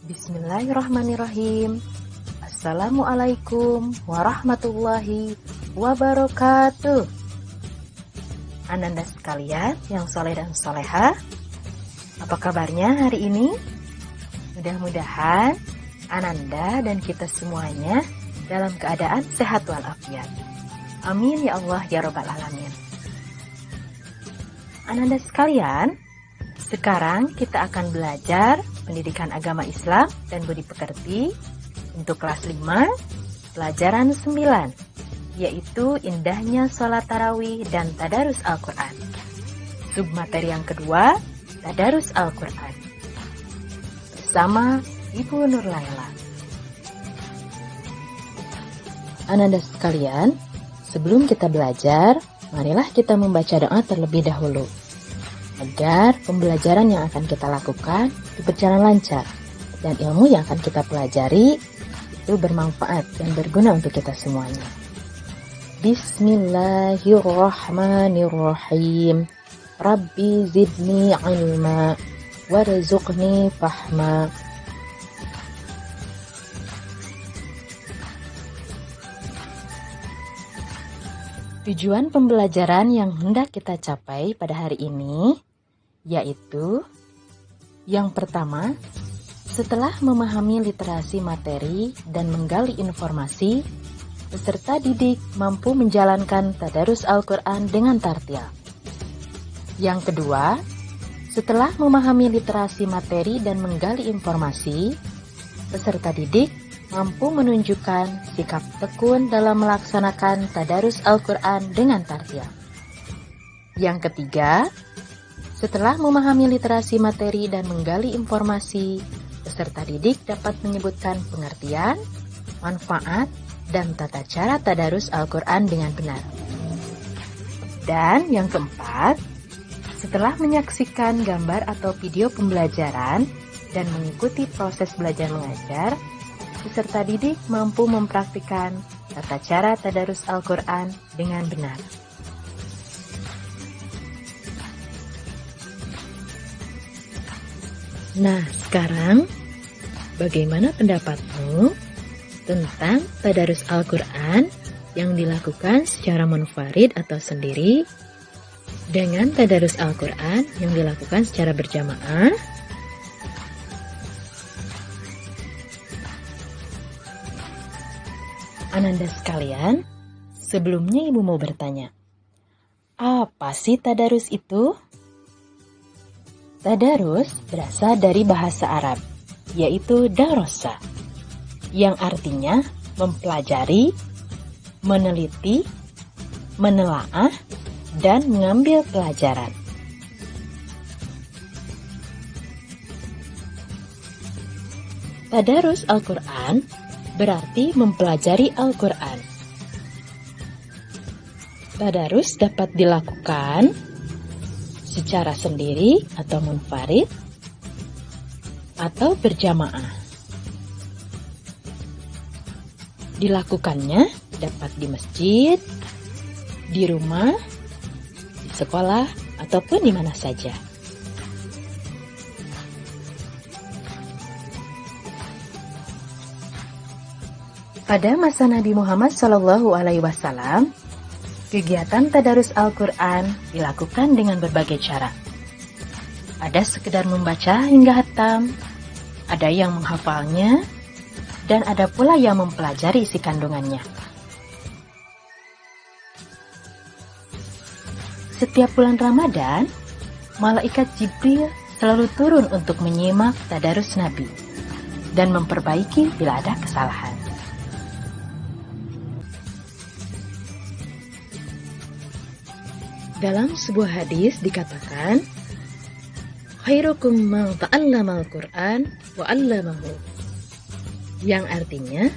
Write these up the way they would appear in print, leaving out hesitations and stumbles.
Bismillahirrahmanirrahim. Assalamualaikum warahmatullahi wabarakatuh. Ananda sekalian yang soleh dan soleha, apa kabarnya hari ini? Mudah-mudahan Ananda dan kita semuanya dalam keadaan sehat walafiat. Amin ya Allah ya Rabbal Alamin. Ananda sekalian, sekarang kita akan belajar pendidikan agama Islam dan budi pekerti untuk kelas 5, pelajaran 9, yaitu indahnya sholat tarawih dan tadarus Al-Quran. Submateri yang kedua, tadarus Al-Quran. Bersama Ibu Nur Laila. Ananda sekalian, sebelum kita belajar, marilah kita membaca doa terlebih dahulu, agar pembelajaran yang akan kita lakukan berjalan lancar dan ilmu yang akan kita pelajari itu bermanfaat dan berguna untuk kita semuanya. Bismillahirrahmanirrahim. Rabbi zidni ilma warzuqni fahma. Tujuan pembelajaran yang hendak kita capai pada hari ini yaitu yang pertama, setelah memahami literasi materi dan menggali informasi, peserta didik mampu menjalankan tadarus Al-Quran dengan tartil. Yang kedua, setelah memahami literasi materi dan menggali informasi, peserta didik mampu menunjukkan sikap tekun dalam melaksanakan tadarus Al-Quran dengan tartil. Yang ketiga, setelah memahami literasi materi dan menggali informasi, peserta didik dapat menyebutkan pengertian, manfaat, dan tata cara tadarus Al-Quran dengan benar. Dan yang keempat, setelah menyaksikan gambar atau video pembelajaran dan mengikuti proses belajar mengajar, peserta didik mampu mempraktikkan tata cara tadarus Al-Quran dengan benar. Nah, sekarang bagaimana pendapatmu tentang tadarus Al-Quran yang dilakukan secara munfarid atau sendiri dengan tadarus Al-Quran yang dilakukan secara berjamaah? Ananda sekalian, sebelumnya Ibu mau bertanya, apa sih tadarus itu? Tadarus berasal dari bahasa Arab, yaitu darosa, yang artinya mempelajari, meneliti, menelaah, dan mengambil pelajaran. Tadarus Al-Quran berarti mempelajari Al-Quran. Tadarus dapat dilakukan secara sendiri atau munfarid atau berjamaah. Dilakukannya dapat di masjid, di rumah, di sekolah, ataupun di mana saja. Pada masa Nabi Muhammad SAW, kegiatan tadarus Al-Quran dilakukan dengan berbagai cara. Ada sekedar membaca hingga hatam, ada yang menghafalnya, dan ada pula yang mempelajari isi kandungannya. Setiap bulan Ramadan, malaikat Jibril selalu turun untuk menyimak tadarus Nabi dan memperbaiki bila ada kesalahan. Dalam sebuah hadis dikatakan, khairukum man ta'allamal Qur'an wa 'allamahu. Yang artinya,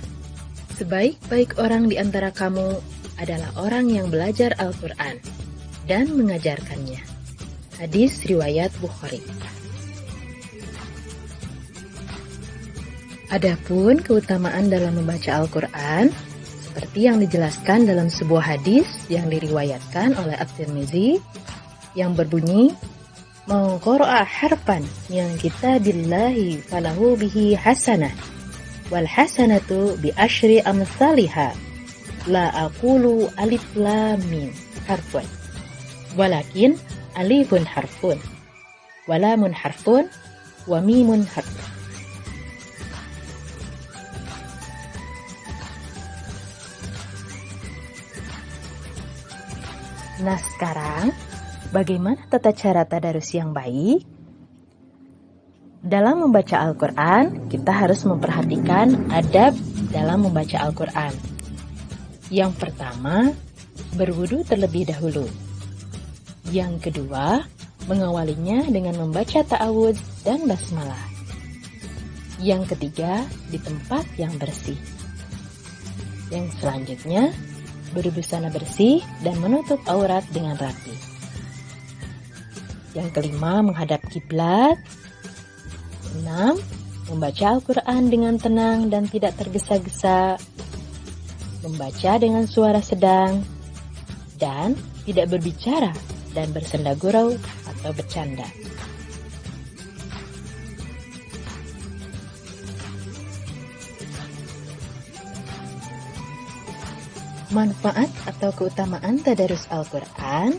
sebaik-baik orang di antara kamu adalah orang yang belajar Al-Qur'an dan mengajarkannya. Hadis riwayat Bukhari. Adapun keutamaan dalam membaca Al-Qur'an seperti yang dijelaskan dalam sebuah hadis yang diriwayatkan oleh At-Tirmizi yang berbunyi, Man qara'a harfan min kitabillahi falahu bihi hasanah wal hasanatu bi asyri amsalihha la aqulu alif lam mim harfun walakin alifun harfun wa lamun harfun wa mimun harfun. Nah sekarang, bagaimana tata cara tadarus yang baik? Dalam membaca Al-Quran, kita harus memperhatikan adab dalam membaca Al-Quran. Yang pertama, berwudu terlebih dahulu. Yang kedua, mengawalinya dengan membaca ta'awudz dan basmalah. Yang ketiga, di tempat yang bersih. Yang selanjutnya, berbusana bersih dan menutup aurat dengan rapi. Yang kelima, menghadap kiblat. 6. Membaca Al-Quran dengan tenang dan tidak tergesa-gesa. Membaca dengan suara sedang. Dan tidak berbicara dan bersenda gurau atau bercanda. Manfaat atau keutamaan tadarus Al-Quran.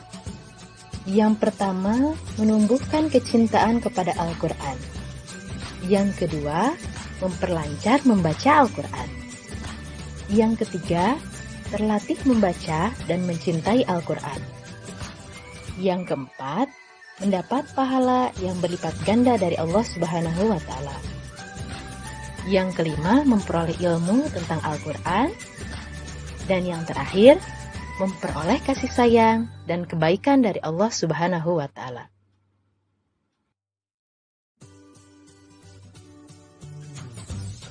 Yang pertama, menumbuhkan kecintaan kepada Al-Quran. Yang kedua, memperlancar membaca Al-Quran. Yang ketiga, terlatih membaca dan mencintai Al-Quran. Yang keempat, mendapat pahala yang berlipat ganda dari Allah Subhanahu wa Ta'ala. Yang kelima, memperoleh ilmu tentang Al-Quran. Dan yang terakhir, memperoleh kasih sayang dan kebaikan dari Allah Subhanahu wa Ta'ala.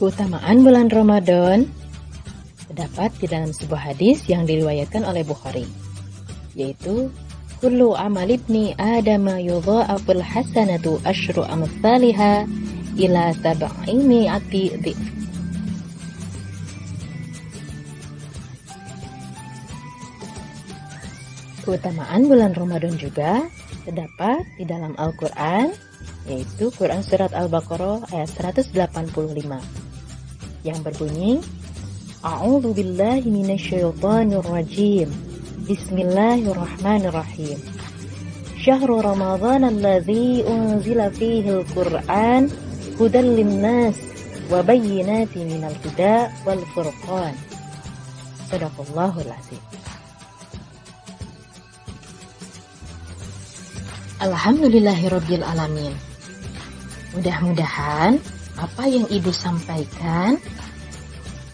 Keutamaan bulan Ramadan terdapat di dalam sebuah hadis yang diriwayatkan oleh Bukhari, yaitu kullu amal ibni adama yudha'aful hasanatu asyru amsalihha ila sab'i mi'ati dhif. Keutamaan bulan Ramadan juga terdapat di dalam Al-Quran, yaitu Quran Surat Al-Baqarah ayat 185, yang berbunyi, A'udzu billahi minasyaitonir rajim. Bismillahirrahmanirrahim. Syahrul Ramadhan alladzi unzila fihi al-Qur'an hudan linnas wa bayyinatin minal huda wal furqan. Shadaqallahul azim. Alhamdulillahirabbil alamin. Mudah-mudahan apa yang Ibu sampaikan,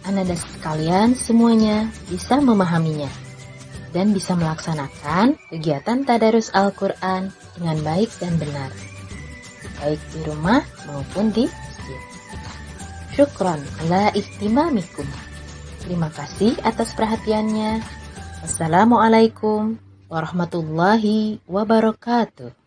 Anda sekalian semuanya bisa memahaminya dan bisa melaksanakan kegiatan tadarus Al-Quran dengan baik dan benar, baik di rumah maupun di masjid. Syukron ala ihtimamikum. Terima kasih atas perhatiannya. Wassalamualaikum warahmatullahi wabarakatuh.